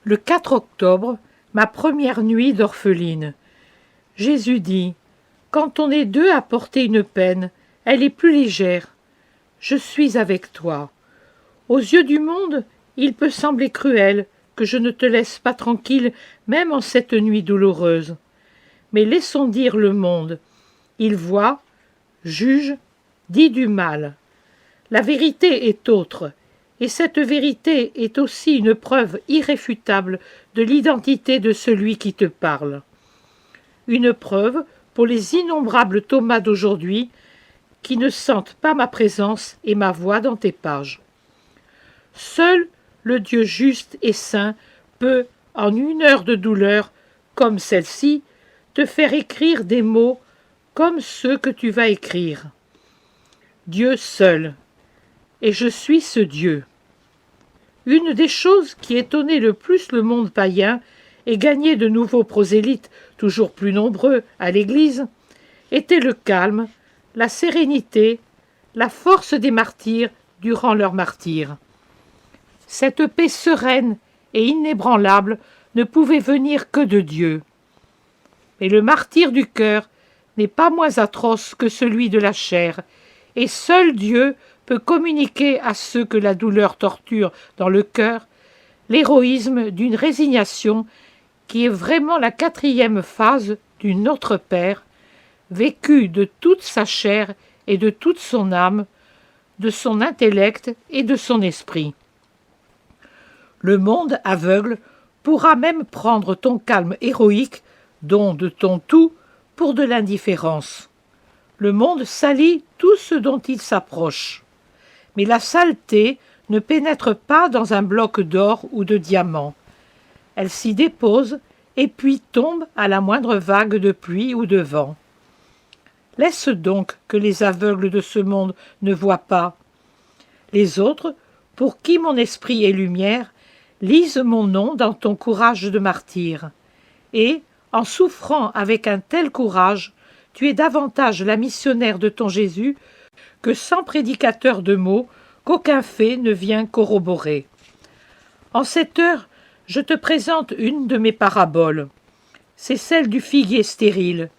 Le 4 octobre, ma première nuit d'orpheline. Jésus dit : quand on est deux à porter une peine, elle est plus légère. Je suis avec toi. Aux yeux du monde, il peut sembler cruel que je ne te laisse pas tranquille même en cette nuit douloureuse. Mais laissons dire le monde. Il voit, juge, dit du mal. La vérité est autre, et cette vérité est aussi une preuve irréfutable de l'identité de celui qui te parle. Une preuve pour les innombrables Thomas d'aujourd'hui qui ne sentent pas ma présence et ma voix dans tes pages. Seul le Dieu juste et saint peut, en une heure de douleur comme celle-ci, te faire écrire des mots comme ceux que tu vas écrire. Dieu seul. Et je suis ce Dieu. Une des choses qui étonnait le plus le monde païen et gagnait de nouveaux prosélytes toujours plus nombreux à l'Église était le calme, la sérénité, la force des martyrs durant leur martyre. Cette paix sereine et inébranlable ne pouvait venir que de Dieu. Mais le martyre du cœur n'est pas moins atroce que celui de la chair, et seul Dieu peut communiquer à ceux que la douleur torture dans le cœur l'héroïsme d'une résignation qui est vraiment la 4e phase du Notre Père, vécue de toute sa chair et de toute son âme, de son intellect et de son esprit. Le monde aveugle pourra même prendre ton calme héroïque, don de ton tout, pour de l'indifférence. Le monde salit tout ce dont il s'approche. Mais la saleté ne pénètre pas dans un bloc d'or ou de diamant. Elle s'y dépose et puis tombe à la moindre vague de pluie ou de vent. Laisse donc que les aveugles de ce monde ne voient pas. Les autres, pour qui mon esprit est lumière, lisent mon nom dans ton courage de martyr. Et, en souffrant avec un tel courage, tu es davantage la missionnaire de ton Jésus que sans prédicateur de mots qu'aucun fait ne vient corroborer. En cette heure, je te présente une de mes paraboles. C'est celle du figuier stérile.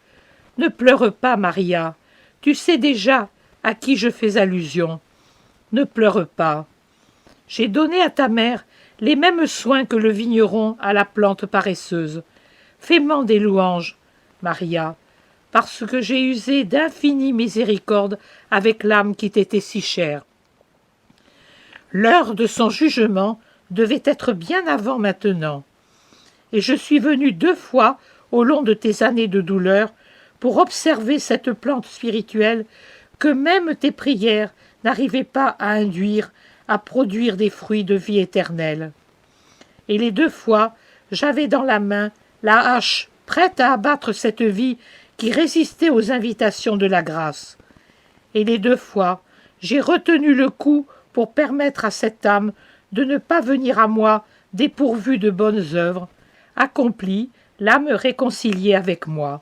Ne pleure pas, Maria. Tu sais déjà à qui je fais allusion. Ne pleure pas. J'ai donné à ta mère les mêmes soins que le vigneron à la plante paresseuse. Fais-m'en des louanges, Maria, parce que j'ai usé d'infinies miséricordes avec l'âme qui t'était si chère. L'heure de son jugement devait être bien avant maintenant. Et je suis venu 2 fois au long de tes années de douleur pour observer cette plante spirituelle que même tes prières n'arrivaient pas à induire à produire des fruits de vie éternelle. Et les 2 fois, j'avais dans la main la hache prête à abattre cette vie qui résistait aux invitations de la grâce. Et les 2 fois, j'ai retenu le coup pour permettre à cette âme de ne pas venir à moi dépourvue de bonnes œuvres, accomplie, l'âme réconciliée avec moi.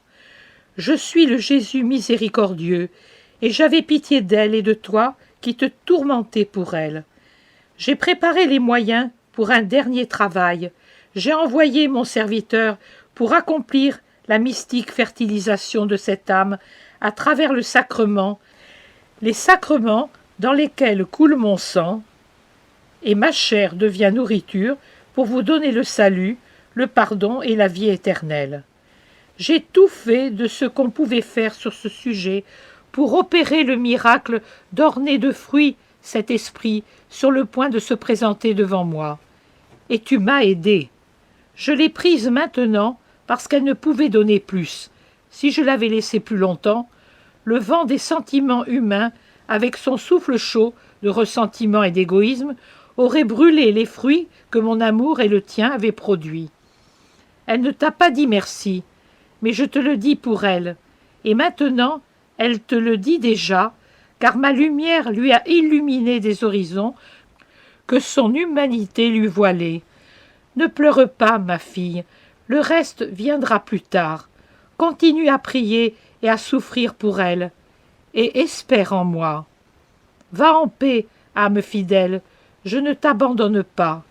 Je suis le Jésus miséricordieux, et j'avais pitié d'elle et de toi qui te tourmentais pour elle. J'ai préparé les moyens pour un dernier travail. J'ai envoyé mon serviteur pour accomplir la mystique fertilisation de cette âme à travers le sacrement, les sacrements dans lesquels coule mon sang, et ma chair devient nourriture pour vous donner le salut, le pardon et la vie éternelle. J'ai tout fait de ce qu'on pouvait faire sur ce sujet pour opérer le miracle d'orner de fruits cet esprit sur le point de se présenter devant moi. Et tu m'as aidé. Je l'ai prise maintenant parce qu'elle ne pouvait donner plus. Si je l'avais laissée plus longtemps, le vent des sentiments humains, avec son souffle chaud de ressentiment et d'égoïsme, aurait brûlé les fruits que mon amour et le tien avaient produits. Elle ne t'a pas dit merci, mais je te le dis pour elle, et maintenant elle te le dit déjà, car ma lumière lui a illuminé des horizons que son humanité lui voilait. Ne pleure pas, ma fille, le reste viendra plus tard. Continue à prier et à souffrir pour elle, et espère en moi. Va en paix, âme fidèle, je ne t'abandonne pas.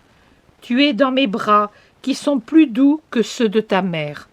Tu es dans mes bras qui sont plus doux que ceux de ta mère.